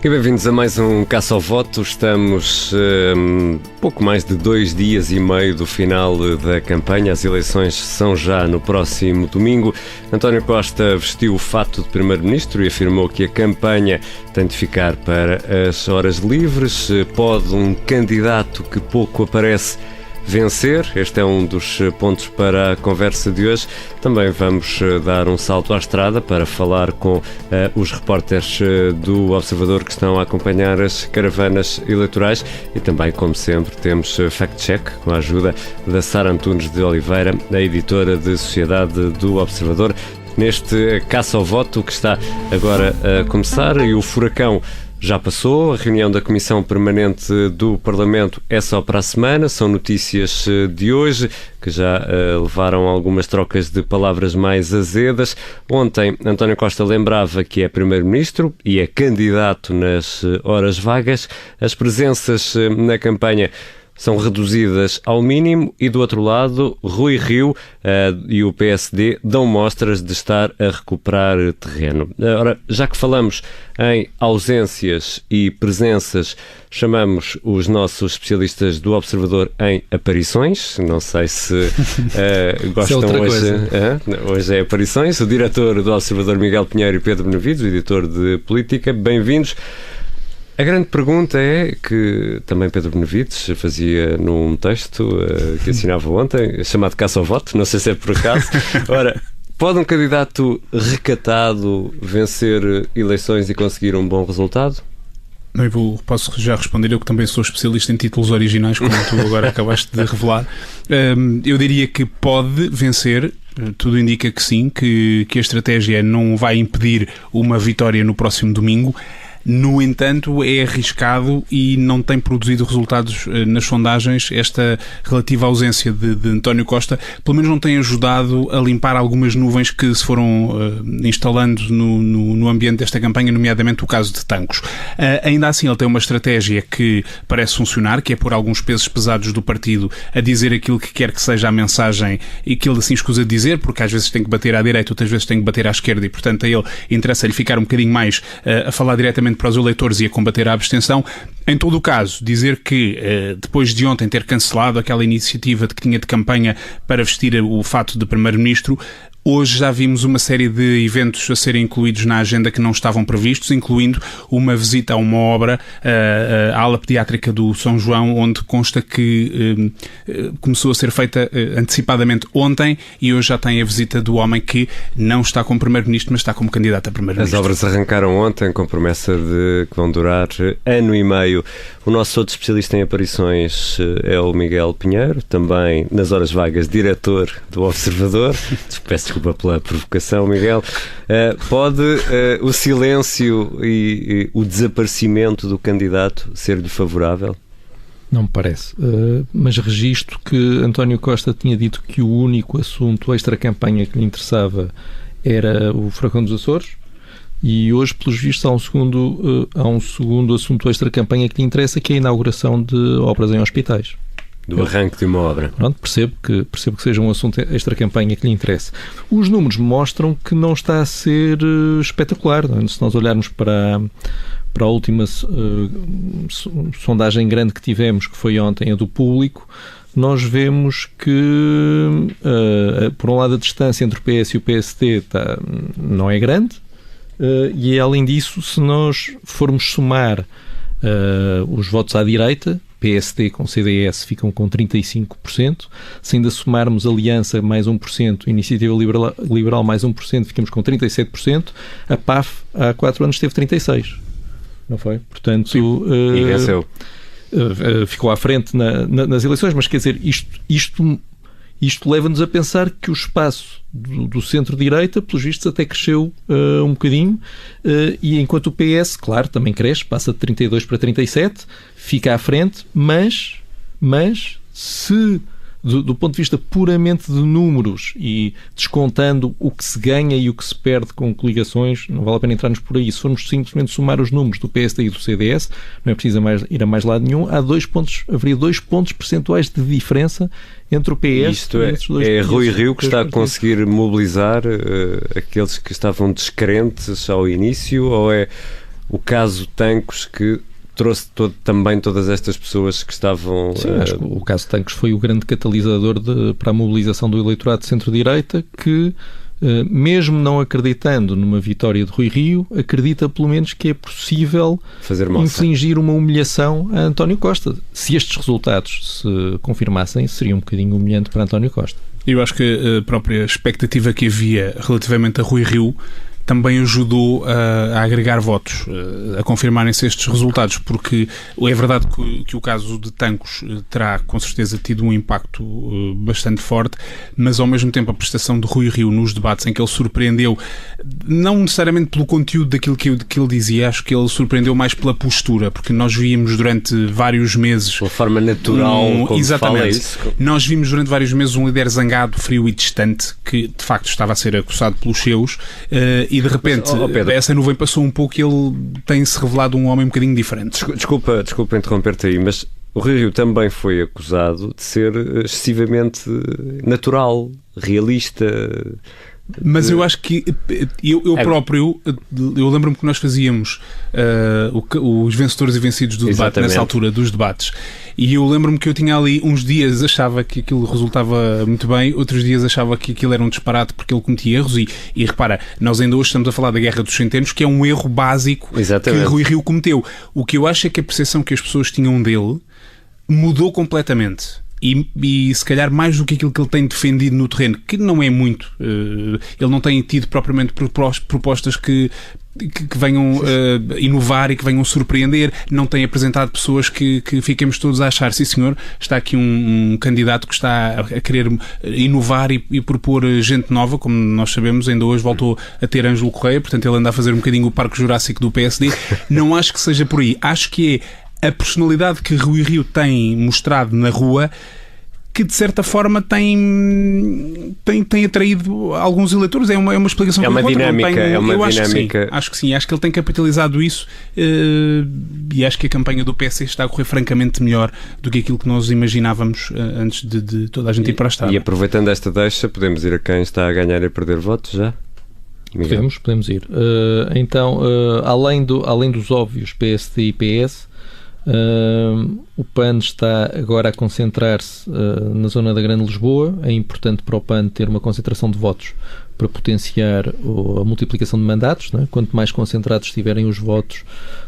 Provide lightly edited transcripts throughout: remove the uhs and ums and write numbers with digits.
E bem-vindos a mais um Caça ao Voto. Estamos pouco mais de 2 dias e meio do final da campanha. As eleições são já no próximo domingo. António Costa vestiu o fato de Primeiro-Ministro e afirmou que a campanha tem de ficar para as horas livres. Pode um candidato que pouco aparece vencer? Este é um dos pontos para a conversa de hoje. Também vamos dar um salto à estrada para falar com os repórteres do Observador que estão a acompanhar as caravanas eleitorais e também, como sempre, temos fact-check com a ajuda da Sara Antunes de Oliveira, a editora de Sociedade do Observador, neste caça ao voto que está agora a começar. E o furacão já passou, a reunião da Comissão Permanente do Parlamento é só para a semana, são notícias de hoje que já levaram algumas trocas de palavras mais azedas. Ontem, António Costa lembrava que é Primeiro-Ministro e é candidato nas horas vagas. As presenças na campanha são reduzidas ao mínimo e, do outro lado, Rui Rio e o PSD dão mostras de estar a recuperar terreno. Ora, já que falamos em ausências e presenças, chamamos os nossos especialistas do Observador em aparições. Não sei se gostam hoje. Hoje é aparições. O diretor do Observador, Miguel Pinheiro, e Pedro Benavides, o editor de Política. Bem-vindos. A grande pergunta é que também Pedro Benavides fazia num texto que assinava ontem, chamado Caça ao Voto, não sei se é por acaso. Ora, pode um candidato recatado vencer eleições e conseguir um bom resultado? Posso já responder, eu que também sou especialista em títulos originais, como tu agora acabaste de revelar. Eu diria que pode vencer. Tudo indica que sim, que a estratégia não vai impedir uma vitória no próximo domingo. No entanto, é arriscado e não tem produzido resultados nas sondagens. Esta relativa ausência de António Costa, pelo menos não tem ajudado a limpar algumas nuvens que se foram instalando no ambiente desta campanha, nomeadamente o caso de Tancos. Ainda assim, ele tem uma estratégia que parece funcionar, que é pôr alguns pesos pesados do partido a dizer aquilo que quer que seja a mensagem e que ele assim escusa de dizer, porque às vezes tem que bater à direita, outras vezes tem que bater à esquerda e, portanto, a ele interessa-lhe ficar um bocadinho mais a falar diretamente para os eleitores e a combater a abstenção. Em todo o caso, dizer que depois de ontem ter cancelado aquela iniciativa que tinha de campanha para vestir o fato de Primeiro-Ministro, hoje já vimos uma série de eventos a serem incluídos na agenda que não estavam previstos, incluindo uma visita a uma obra, a ala pediátrica do São João, onde consta que começou a ser feita antecipadamente ontem e hoje já tem a visita do homem que não está como Primeiro-Ministro, mas está como candidato a Primeiro-Ministro. As obras arrancaram ontem com promessa de que vão durar ano e meio. O nosso outro especialista em aparições é o Miguel Pinheiro, também nas horas vagas diretor do Observador. Peço desculpa pela provocação, Miguel. Pode o silêncio e o desaparecimento do candidato ser-lhe favorável? Não me parece. Mas registro que António Costa tinha dito que o único assunto extra-campanha que lhe interessava era o furacão dos Açores. E hoje, pelos vistos, há um segundo assunto extra-campanha que lhe interessa, que é a inauguração de obras em hospitais. Do arranque de uma obra. Pronto, percebo que seja um assunto extra-campanha que lhe interesse. Os números mostram que não está a ser espetacular. Não é? Se nós olharmos para a última sondagem grande que tivemos, que foi ontem, a do Público, nós vemos que, por um lado, a distância entre o PS e o PSD não é grande. E, além disso, se nós formos somar os votos à direita, PSD com CDS ficam com 35%, se ainda somarmos Aliança mais 1%, Iniciativa Liberal mais 1%, ficamos com 37%, a PAF há 4 anos teve 36%, não foi? Portanto, e venceu. Ficou à frente nas eleições, mas quer dizer, isto leva-nos a pensar que o espaço do centro-direita, pelos vistos, até cresceu um bocadinho, e enquanto o PS, claro, também cresce, passa de 32 para 37, fica à frente, mas se do ponto de vista puramente de números e descontando o que se ganha e o que se perde com coligações, não vale a pena entrarmos por aí. Se formos simplesmente somar os números do PSD e do CDS, não é preciso ir a mais lado nenhum, haveria 2 pontos percentuais de diferença entre o PS Isto é, é Rui Rio que está a conseguir mobilizar aqueles que estavam descrentes ao início, ou é o caso Tancos que trouxe também todas estas pessoas que estavam... Sim, acho que o caso Tancos foi o grande catalisador para a mobilização do eleitorado de centro-direita que, mesmo não acreditando numa vitória de Rui Rio, acredita pelo menos que é possível infligir uma humilhação a António Costa. Se estes resultados se confirmassem, seria um bocadinho humilhante para António Costa. Eu acho que a própria expectativa que havia relativamente a Rui Rio também ajudou a agregar votos, a confirmarem-se estes resultados, porque é verdade que o caso de Tancos terá com certeza tido um impacto bastante forte, mas ao mesmo tempo a prestação de Rui Rio nos debates em que ele surpreendeu, não necessariamente pelo conteúdo daquilo que ele dizia, acho que ele surpreendeu mais pela postura, porque nós víamos durante vários meses... De forma natural, como exatamente, fala isso. Nós vimos durante vários meses um líder zangado, frio e distante, que de facto estava a ser acusado pelos seus, e de repente essa nuvem passou um pouco e ele tem-se revelado um homem um bocadinho diferente. Desculpa interromper-te aí, mas o Rui Rio também foi acusado de ser excessivamente natural, realista. Mas eu acho que eu lembro-me que nós fazíamos os vencedores e vencidos do debate nessa altura dos debates, e eu lembro-me que eu tinha ali uns dias achava que aquilo resultava muito bem, outros dias achava que aquilo era um disparate porque ele cometia erros e repara, nós ainda hoje estamos a falar da Guerra dos Centenos, que é um erro básico que Rui Rio cometeu. O que eu acho é que a percepção que as pessoas tinham dele mudou completamente. E se calhar mais do que aquilo que ele tem defendido no terreno, que não é muito, ele não tem tido propriamente propostas que venham inovar e que venham surpreender, não tem apresentado pessoas que fiquemos todos a achar, sim senhor, está aqui um candidato que está a querer inovar e propor gente nova, como nós sabemos, ainda hoje voltou a ter Ângelo Correia, portanto ele anda a fazer um bocadinho o Parque Jurássico do PSD. Não acho que seja por aí, acho que é a personalidade que Rui Rio tem mostrado na rua que de certa forma tem atraído alguns eleitores. É uma explicação. É uma dinâmica. Acho que sim. Acho que ele tem capitalizado isso, e acho que a campanha do PS está a correr francamente melhor do que aquilo que nós imaginávamos antes de toda a gente ir para a estrada. E aproveitando esta deixa, podemos ir a quem está a ganhar e a perder votos já? Miguel? Podemos ir. Então, além dos óbvios PSD e PS, o PAN está agora a concentrar-se na zona da Grande Lisboa. É importante para o PAN ter uma concentração de votos para potenciar a multiplicação de mandatos, né? Quanto mais concentrados estiverem os votos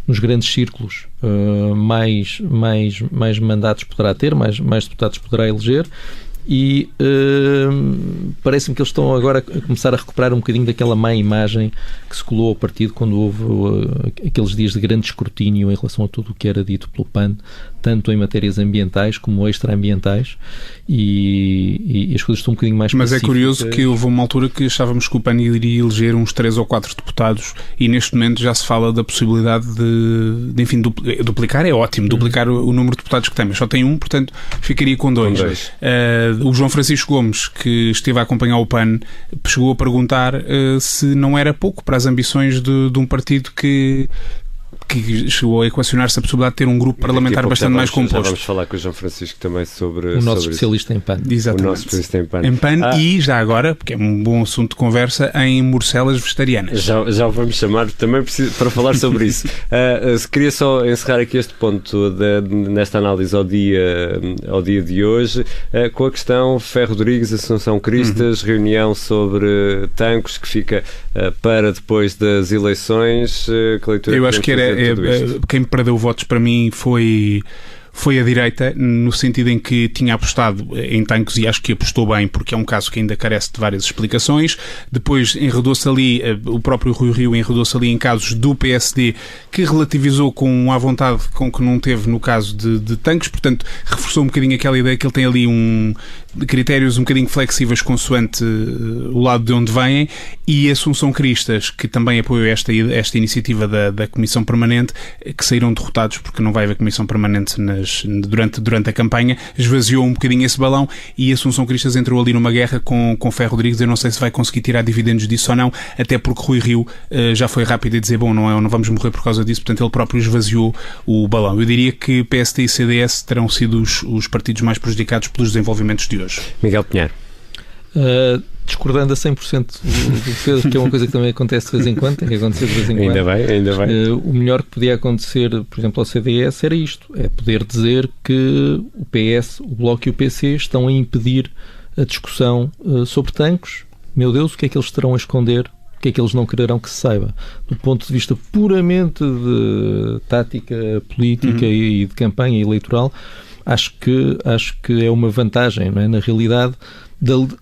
nos grandes círculos, mais mandatos poderá ter, mais deputados poderá eleger. E parece-me que eles estão agora a começar a recuperar um bocadinho daquela má imagem que se colou ao partido quando houve aqueles dias de grande escrutínio em relação a tudo o que era dito pelo PAN, tanto em matérias ambientais como extra-ambientais, e as coisas estão um bocadinho mais Mas é curioso que houve uma altura que achávamos que o PAN iria eleger uns 3 ou 4 deputados, e neste momento já se fala da possibilidade de enfim, duplicar. É ótimo, duplicar o número de deputados que tem, mas só tem um, portanto ficaria com 2. O João Francisco Gomes, que esteve a acompanhar o PAN, chegou a perguntar se não era pouco para as ambições de um partido que chegou a equacionar-se a possibilidade de ter um grupo parlamentar bastante mais composto. Já vamos falar com o João Francisco também sobre o nosso especialista em PAN. Exatamente. O nosso especialista em PAN. Em PAN e, já agora, porque é um bom assunto de conversa, em morcelas vegetarianas. Já o vamos chamar também para falar sobre isso. Queria só encerrar aqui este ponto nesta análise ao dia de hoje, com a questão Ferro Rodrigues, Assunção Cristas, reunião sobre Tancos, que fica para depois das eleições. Que leitura eu acho que quem perdeu votos para mim foi a direita, no sentido em que tinha apostado em Tancos, e acho que apostou bem, porque é um caso que ainda carece de várias explicações. Depois enredou-se ali, o próprio Rui Rio enredou-se ali em casos do PSD, que relativizou com a vontade com que não teve no caso de Tancos, portanto reforçou um bocadinho aquela ideia que ele tem ali critérios um bocadinho flexíveis consoante o lado de onde vêm. E Assunção Cristas, que também apoiou esta iniciativa da Comissão Permanente, que saíram derrotados porque não vai haver Comissão Permanente durante a campanha, esvaziou um bocadinho esse balão, e Assunção Cristas entrou ali numa guerra com Ferro Rodrigues. Eu não sei se vai conseguir tirar dividendos disso ou não, até porque Rui Rio já foi rápido a dizer, não vamos morrer por causa disso, portanto ele próprio esvaziou o balão. Eu diria que PSD e CDS terão sido os partidos mais prejudicados pelos desenvolvimentos de hoje. Miguel Pinheiro. discordando a 100% do Pedro, que é uma coisa que também acontece de vez em quando, tem que acontecer de vez em quando. Ainda bem. O melhor que podia acontecer, por exemplo, ao CDS era isto, é poder dizer que o PS, o Bloco e o PC estão a impedir a discussão sobre tanques. Meu Deus, o que é que eles terão a esconder? O que é que eles não quererão que se saiba? Do ponto de vista puramente de tática política e de campanha eleitoral, acho que é uma vantagem, não é? Na realidade,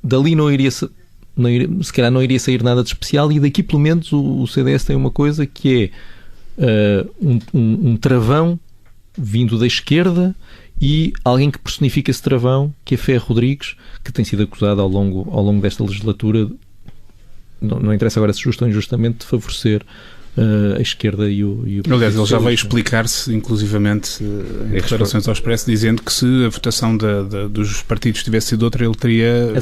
dali se calhar não iria sair nada de especial, e daqui pelo menos o CDS tem uma coisa que é um travão vindo da esquerda e alguém que personifica esse travão, que é Ferro Rodrigues, que tem sido acusado ao longo desta legislatura, não interessa agora se justo ou injustamente, de favorecer a esquerda e o Aliás, ele já veio explicar-se, inclusivamente, em declarações ao Expresso, dizendo que se a votação dos partidos tivesse sido outra, ele teria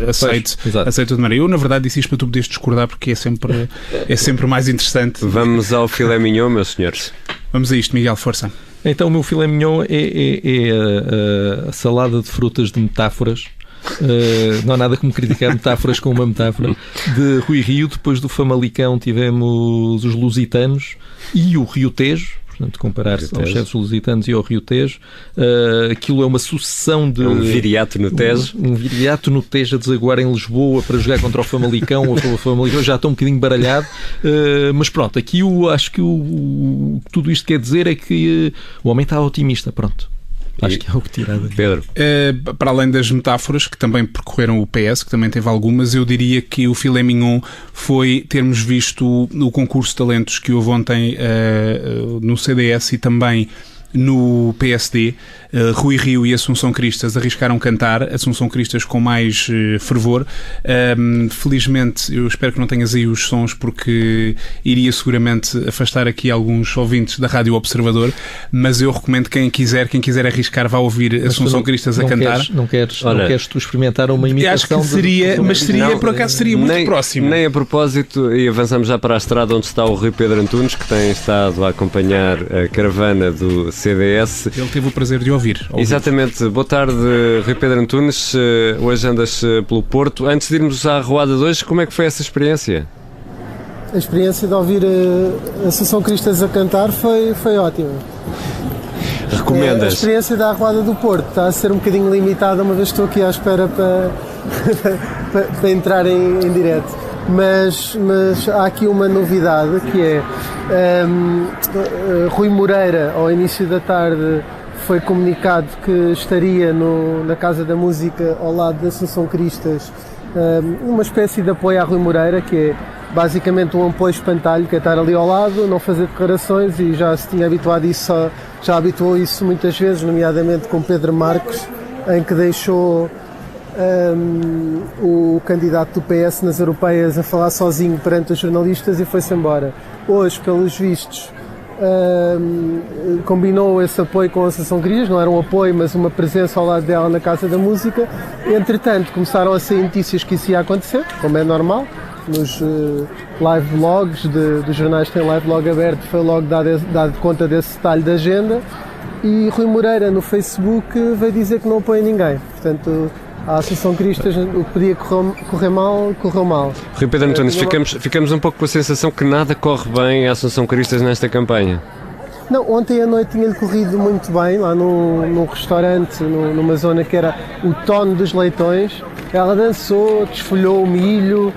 aceito de maneira. Eu, na verdade, disse isto para tu poderes discordar, porque é sempre mais interessante. Vamos ao filé mignon, meus senhores. Vamos a isto, Miguel, força. Então, o meu filé mignon é a salada de frutas de metáforas. Não há nada como criticar metáforas com uma metáfora, de Rui Rio. Depois do Famalicão tivemos os Lusitanos e o Rio Tejo, portanto comparar-se aos chefes lusitanos e ao Rio Tejo. Aquilo é uma sucessão de... um viriato no Tejo. Um viriato no Tejo a desaguar em Lisboa para jogar contra o Famalicão. O Famalicão já está um bocadinho baralhado, mas pronto, aqui acho que tudo isto quer dizer é que o homem está otimista, pronto. Acho que é o que tirado. Pedro. Para além das metáforas que também percorreram o PS, que também teve algumas, eu diria que o filé mignon foi termos visto o concurso de talentos que houve ontem no CDS e também no PSD. Rui Rio e Assunção Cristas arriscaram cantar, Assunção Cristas com mais fervor. Felizmente, eu espero que não tenhas aí os sons, porque iria seguramente afastar aqui alguns ouvintes da Rádio Observador, mas eu recomendo quem quiser arriscar, vá ouvir Assunção Cristas a cantar. Não queres tu experimentar uma imitação? Acho que seria, por acaso seria muito próximo. Nem a propósito, e avançamos já para a estrada onde está o Rui Pedro Antunes, que tem estado a acompanhar a caravana do CDS. Ele teve o prazer de ouvir. Exatamente. Boa tarde, Rui Pedro Antunes. Hoje andas pelo Porto. Antes de irmos à arruada de hoje, como é que foi essa experiência? A experiência de ouvir a Assunção Cristas a cantar foi ótima. Recomendas? A experiência da arruada do Porto está a ser um bocadinho limitada, uma vez estou aqui à espera para entrar em direto. Mas há aqui uma novidade, que é Rui Moreira, ao início da tarde, foi comunicado que estaria na Casa da Música ao lado da Assunção Cristas, uma espécie de apoio a Rui Moreira, que é basicamente um apoio espantalho, que é estar ali ao lado, não fazer declarações, e já se tinha habituado isso, já habituou isso muitas vezes, nomeadamente com Pedro Marques, em que deixou o candidato do PS nas europeias a falar sozinho perante os jornalistas e foi-se embora. Hoje, pelos vistos, combinou esse apoio com a Assunção Cristas, não era um apoio, mas uma presença ao lado dela na Casa da Música. Entretanto, começaram a sair notícias que isso ia acontecer, como é normal. Nos live blogs dos jornais que têm live blog aberto, foi logo dado conta desse detalhe da agenda, e Rui Moreira no Facebook veio dizer que não apoia ninguém. Portanto, a Assunção Cristas, o que podia correr mal, correu mal. Rui Pedro Antunes, ficamos um pouco com a sensação que nada corre bem a Assunção Cristas nesta campanha. Não, ontem à noite tinha-lhe corrido muito bem, lá num restaurante, numa zona que era o Tono dos Leitões. Ela dançou, desfolhou o milho,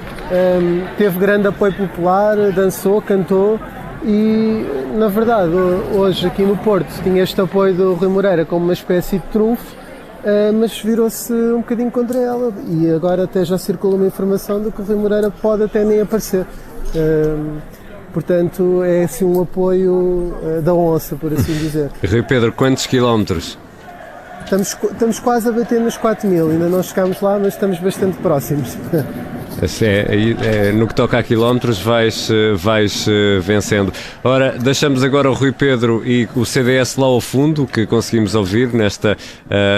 teve grande apoio popular, dançou, cantou, e na verdade hoje aqui no Porto tinha este apoio do Rui Moreira como uma espécie de trunfo, mas virou-se um bocadinho contra ela, e agora até já circula uma informação de que o Rui Moreira pode até nem aparecer. Portanto, é assim um apoio da onça, por assim dizer. Rui Pedro, quantos quilómetros? Estamos quase a bater nos 4.000, ainda não chegámos lá, mas estamos bastante próximos. No que toca a quilómetros vais vencendo. Ora, deixamos agora o Rui Pedro e o CDS lá ao fundo, que conseguimos ouvir nesta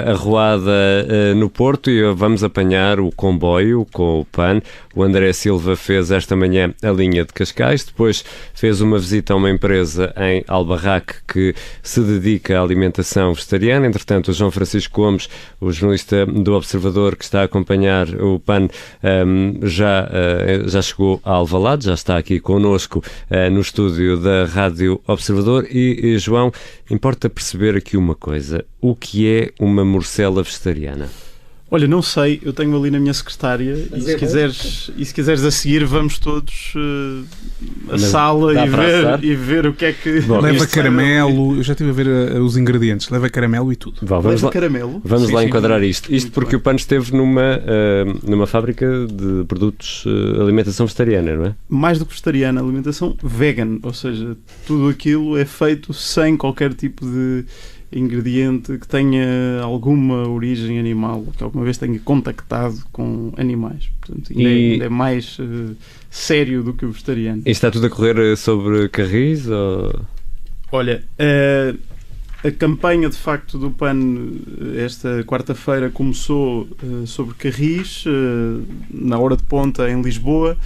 arruada no Porto, e vamos apanhar o comboio com o PAN. O André Silva fez esta manhã a linha de Cascais, depois fez uma visita a uma empresa em Albarraque que se dedica à alimentação vegetariana. Entretanto, o João Francisco Gomes, o jornalista do Observador que está a acompanhar o PAN, já chegou a Alvalade, já está aqui connosco no estúdio da Rádio Observador. E João, importa perceber aqui uma coisa: o que é uma morcela vegetariana? Olha, não sei, eu tenho ali na minha secretária e se quiseres a seguir vamos todos à sala e ver o que é que... Bom, leva caramelo, eu já estive a ver os ingredientes, leva caramelo e tudo. Vamos lá enquadrar isto. Isto porque o PAN esteve numa fábrica de produtos de alimentação vegetariana, não é? Mais do que vegetariana, alimentação vegan, ou seja, tudo aquilo é feito sem qualquer tipo de ingrediente que tenha alguma origem animal, que alguma vez tenha contactado com animais. Portanto, ainda é mais sério do que o vegetariano. E está tudo a correr sobre Carris? Ou... Olha, a campanha de facto do PAN esta quarta-feira começou sobre Carris, na hora de ponta em Lisboa.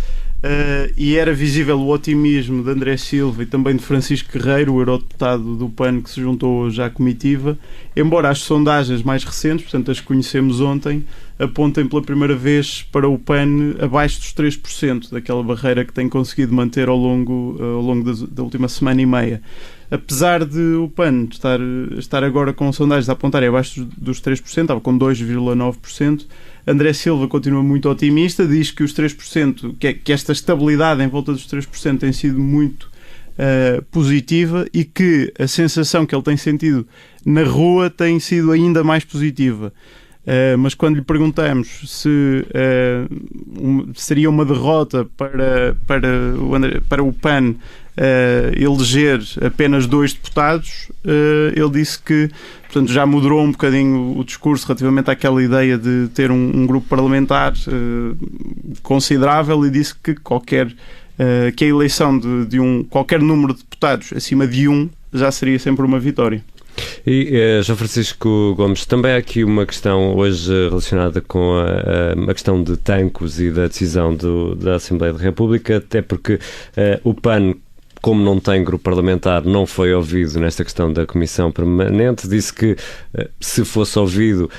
E era visível o otimismo de André Silva e também de Francisco Guerreiro, o eurodeputado do PAN, que se juntou hoje à comitiva, embora as sondagens mais recentes, portanto as que conhecemos ontem, apontem pela primeira vez para o PAN abaixo dos 3%, daquela barreira que tem conseguido manter ao longo da última semana e meia. Apesar de o PAN estar agora com sondagens a apontarem abaixo dos 3%, estava com 2,9%, André Silva continua muito otimista, diz que os 3%, que esta estabilidade em volta dos 3% tem sido muito positiva e que a sensação que ele tem sentido na rua tem sido ainda mais positiva. Mas quando lhe perguntamos se seria uma derrota para o PAN eleger apenas 2 deputados, ele disse que, portanto, já moderou um bocadinho o discurso relativamente àquela ideia de ter um grupo parlamentar considerável, e disse que que a eleição de qualquer número de deputados acima de 1 já seria sempre uma vitória. E João Francisco Gomes, também há aqui uma questão hoje relacionada com a questão de Tancos e da decisão da Assembleia da República, até porque o PAN, como não tem grupo parlamentar, não foi ouvido nesta questão da Comissão Permanente. Disse que se fosse ouvido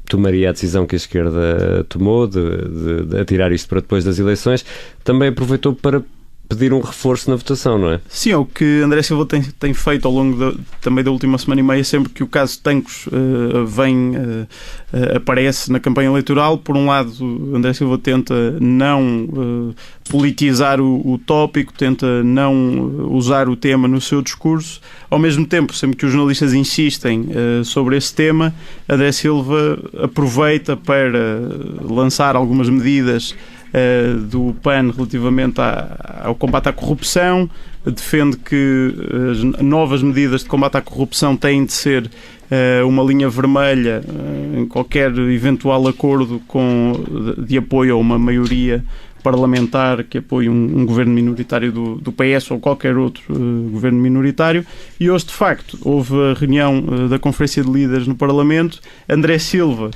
tomaria a decisão que a esquerda tomou de atirar isto para depois das eleições. Também aproveitou para pedir um reforço na votação, não é? Sim, é o que André Silva tem feito ao longo também da última semana e meia, sempre que o caso Tancos aparece na campanha eleitoral. Por um lado, André Silva tenta não politizar o tópico, tenta não usar o tema no seu discurso. Ao mesmo tempo, sempre que os jornalistas insistem sobre esse tema, André Silva aproveita para lançar algumas medidas do PAN relativamente ao combate à corrupção. Defende que as novas medidas de combate à corrupção têm de ser uma linha vermelha em qualquer eventual acordo de apoio a uma maioria parlamentar que apoie um governo minoritário do PS ou qualquer outro governo minoritário. E hoje, de facto, houve a reunião da Conferência de Líderes no Parlamento. André Silva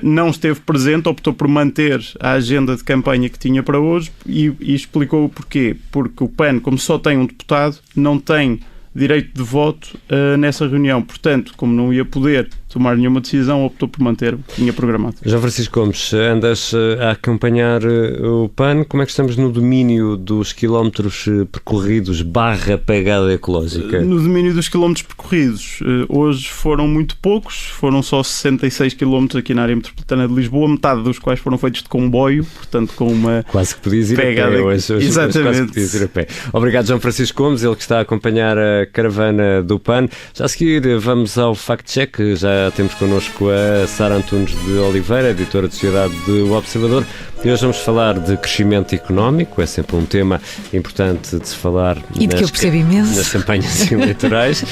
não esteve presente, optou por manter a agenda de campanha que tinha para hoje e explicou o porquê. Porque o PAN, como só tem um deputado, não tem direito de voto nessa reunião. Portanto, como não ia poder tomar nenhuma decisão, optou por manter o que tinha programado. João Francisco Gomes, andas a acompanhar o PAN. Como é que estamos no domínio dos quilómetros percorridos / pegada ecológica? No domínio dos quilómetros percorridos, hoje foram muito poucos, foram só 66 quilómetros aqui na área metropolitana de Lisboa, metade dos quais foram feitos de comboio, portanto com uma quase que podias ir pegada a pé hoje. Exatamente. Quase que podias ir a pé. Obrigado, João Francisco Gomes, ele que está a acompanhar a caravana do PAN. Já a seguir vamos ao fact-check. Já temos connosco a Sara Antunes de Oliveira, editora de Sociedade do Observador, e hoje vamos falar de crescimento económico. É sempre um tema importante de se falar e de que eu percebo imenso nas campanhas eleitorais,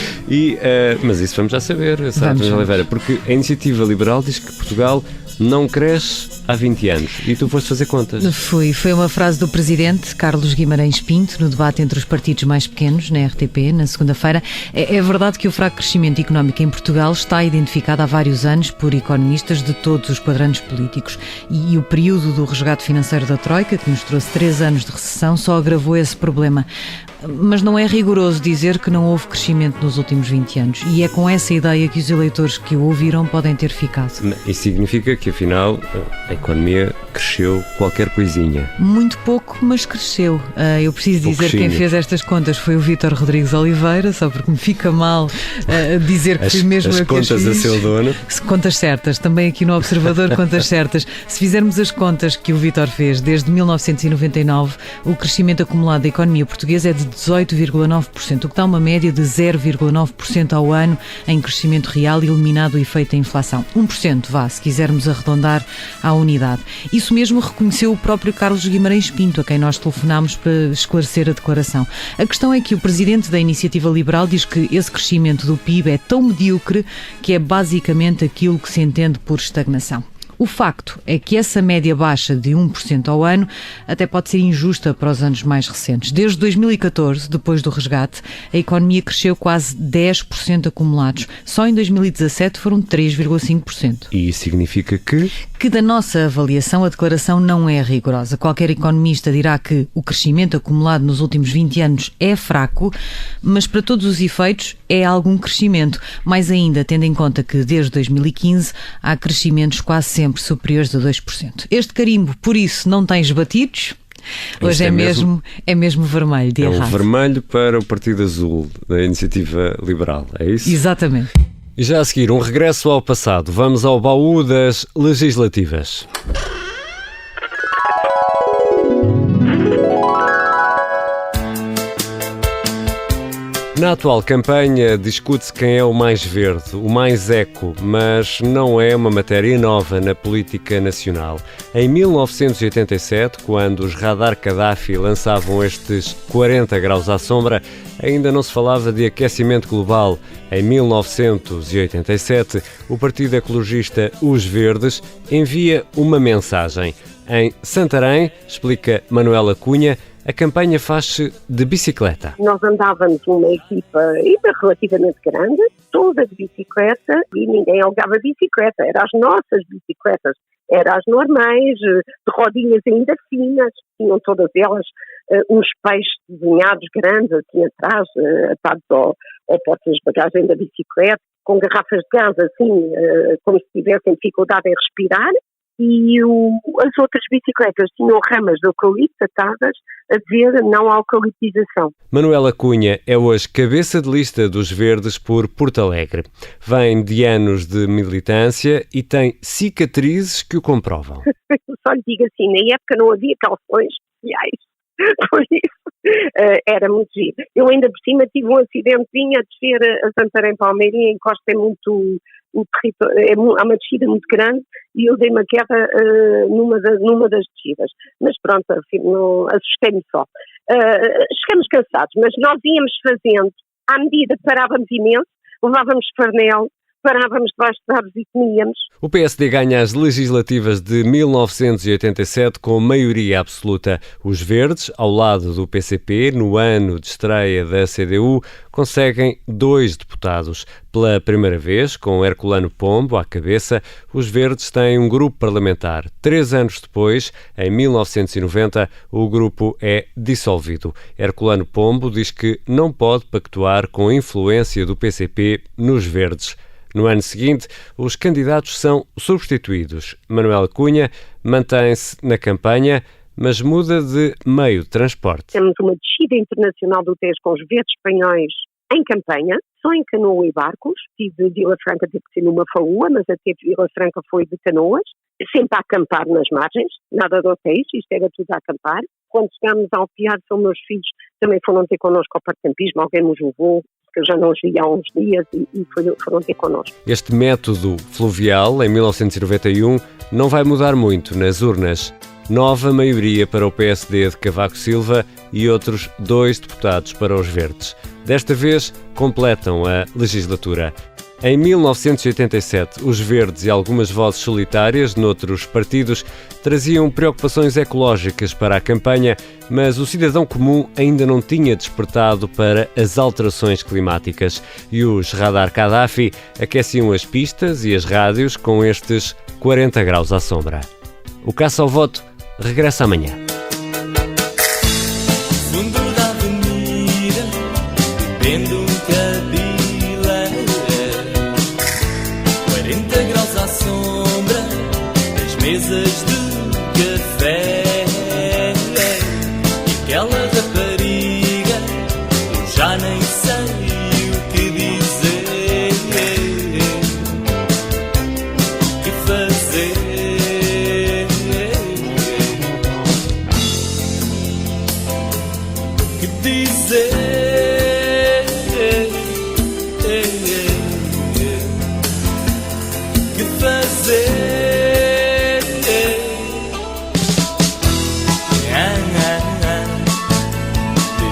mas isso vamos já saber, Sara Antunes de Oliveira, porque a Iniciativa Liberal diz que Portugal não cresce há 20 anos. E tu foste fazer contas. Foi uma frase do presidente Carlos Guimarães Pinto no debate entre os partidos mais pequenos, na RTP, na segunda-feira. É verdade que o fraco crescimento económico em Portugal está identificado há vários anos por economistas de todos os quadrantes políticos. E o período do resgate financeiro da Troika, que nos trouxe 3 anos de recessão, só agravou esse problema. Mas não é rigoroso dizer que não houve crescimento nos últimos 20 anos. E é com essa ideia que os eleitores que o ouviram podem ter ficado. Isso significa que, afinal, a economia cresceu qualquer coisinha. Muito pouco, mas cresceu. Eu preciso dizer que quem fez estas contas foi o Vítor Rodrigues Oliveira, só porque me fica mal dizer que fui mesmo as eu que as contas a seu dono. Contas certas, também aqui no Observador, contas certas. Se fizermos as contas que o Vítor fez desde 1999, o crescimento acumulado da economia portuguesa é de 18,9%, o que dá uma média de 0,9% ao ano em crescimento real, eliminado o efeito da inflação. 1%, se quisermos arredondar à unidade. Isso mesmo reconheceu o próprio Carlos Guimarães Pinto, a quem nós telefonámos para esclarecer a declaração. A questão é que o presidente da Iniciativa Liberal diz que esse crescimento do PIB é tão medíocre que é basicamente aquilo que se entende por estagnação. O facto é que essa média baixa de 1% ao ano até pode ser injusta para os anos mais recentes. Desde 2014, depois do resgate, a economia cresceu quase 10% acumulados. Só em 2017 foram 3,5%. E isso significa que da nossa avaliação a declaração não é rigorosa. Qualquer economista dirá que o crescimento acumulado nos últimos 20 anos é fraco, mas para todos os efeitos é algum crescimento. Mais ainda, tendo em conta que desde 2015 há crescimentos quase sempre superiores a 2%. Este carimbo, por isso, não tem esbatidos. Hoje é mesmo vermelho, de errado. É o vermelho para o Partido Azul da Iniciativa Liberal, é isso? Exatamente. E já a seguir, um regresso ao passado. Vamos ao baú das legislativas. Na atual campanha discute-se quem é o mais verde, o mais eco, mas não é uma matéria nova na política nacional. Em 1987, quando os Radar Gaddafi lançavam estes 40 graus à sombra, ainda não se falava de aquecimento global. Em 1987, o partido ecologista Os Verdes envia uma mensagem. Em Santarém, explica Manuela Cunha, a campanha faz-se de bicicleta. Nós andávamos uma equipa relativamente grande, toda de bicicleta, e ninguém alugava bicicleta, eram as nossas bicicletas, eram as normais, de rodinhas ainda finas, tinham todas elas uns peixes desenhados grandes assim atrás, atados ao porta de bagagem da bicicleta, com garrafas de gás assim, como se tivessem dificuldade em respirar. E as outras bicicletas tinham ramas de eucalipto atadas a dizer não à eucaliptização. Manuela Cunha é hoje cabeça de lista dos Verdes por Porto Alegre. Vem de anos de militância e tem cicatrizes que o comprovam. Só lhe digo assim, na época não havia calções especiais, por isso era muito giro. Eu ainda por cima tive um acidentezinho a descer a Santarém Palmeira e a encosta é muito... há uma descida muito grande e eu dei uma queda numa das descidas. Mas pronto, assustei-me só. Chegamos cansados, mas nós íamos fazendo, à medida parávamos imenso, levávamos farnel, parávamos debaixo de árvores e comíamos. O PSD ganha as legislativas de 1987 com maioria absoluta. Os Verdes, ao lado do PCP, no ano de estreia da CDU, conseguem 2 deputados. Pela primeira vez, com Herculano Pombo à cabeça, os Verdes têm um grupo parlamentar. 3 anos depois, em 1990, o grupo é dissolvido. Herculano Pombo diz que não pode pactuar com a influência do PCP nos Verdes. No ano seguinte, os candidatos são substituídos. Manuela Cunha mantém-se na campanha, mas muda de meio de transporte. Temos uma descida internacional do Tejo com os verdes espanhóis em campanha, só em canoa e barcos. Tive de Vila Franca, tive que ser numa faúa, mas até Vila Franca foi de canoas. Sempre a acampar nas margens, nada de hotéis, isto era tudo a acampar. Quando chegámos ao Piar, são meus filhos, também foram ter connosco ao parcampismo, alguém nos levou, que eu já não os vi há uns dias e foram ter connosco. Este método fluvial, em 1991, não vai mudar muito nas urnas. Nova maioria para o PSD de Cavaco Silva e outros 2 deputados para os Verdes. Desta vez, completam a legislatura. Em 1987, os Verdes e algumas vozes solitárias noutros partidos traziam preocupações ecológicas para a campanha, mas o cidadão comum ainda não tinha despertado para as alterações climáticas e os Radar Gaddafi aqueciam as pistas e as rádios com estes 40 graus à sombra. O Caça ao Voto regressa amanhã. Fundo da avenida, bebendo um cabileiro, 40 graus à sombra, das mesas de café, e aquela rapariga, eu já nem sei o que dizer, que fazer. Que fazer?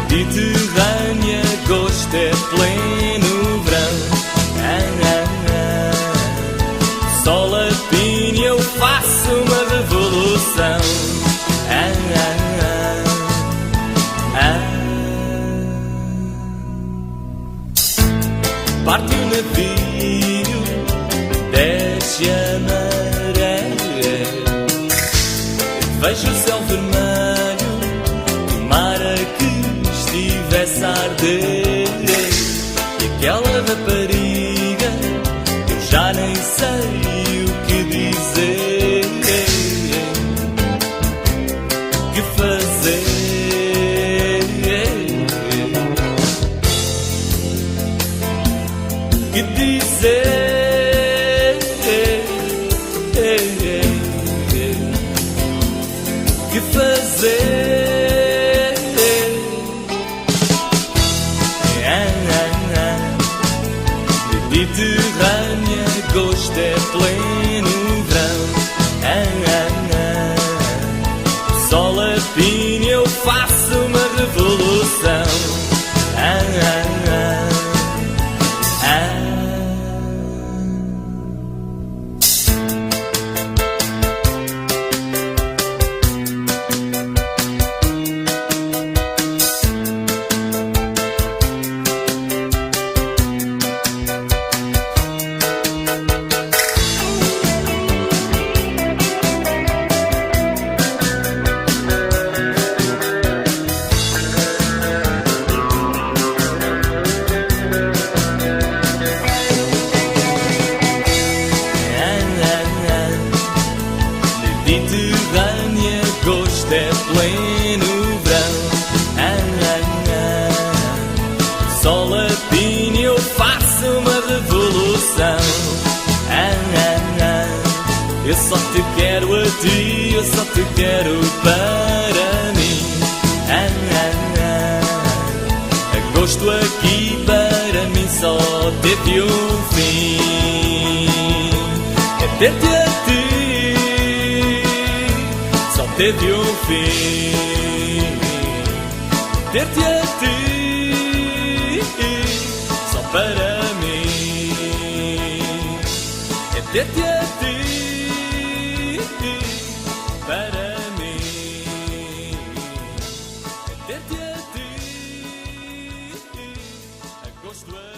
Mediterrânea, gosto é pleno verão. Sol a pino, eu faço uma revolução. Parte o navio, desce a maré, vejo o céu vermelho, tomara que estivesse a arder, e aquela rapariga, eu já nem sei o que dizer, que fazer. Que dizer, que fazer. Mediterrânea, gosto é pleno verão. Sol a pino, eu faço uma revolução. Mediterrânea, gosto é pleno verão. Sol a pino, eu faço uma revolução. Eu só te quero a ti, eu só te quero para mim. Agosto aqui para mim só teve um fim. É ter-te a ti, só teve um fim. Ter-te a ti, só para mim. É ter-te a ti, para mim. É ter-te a ti, agosto.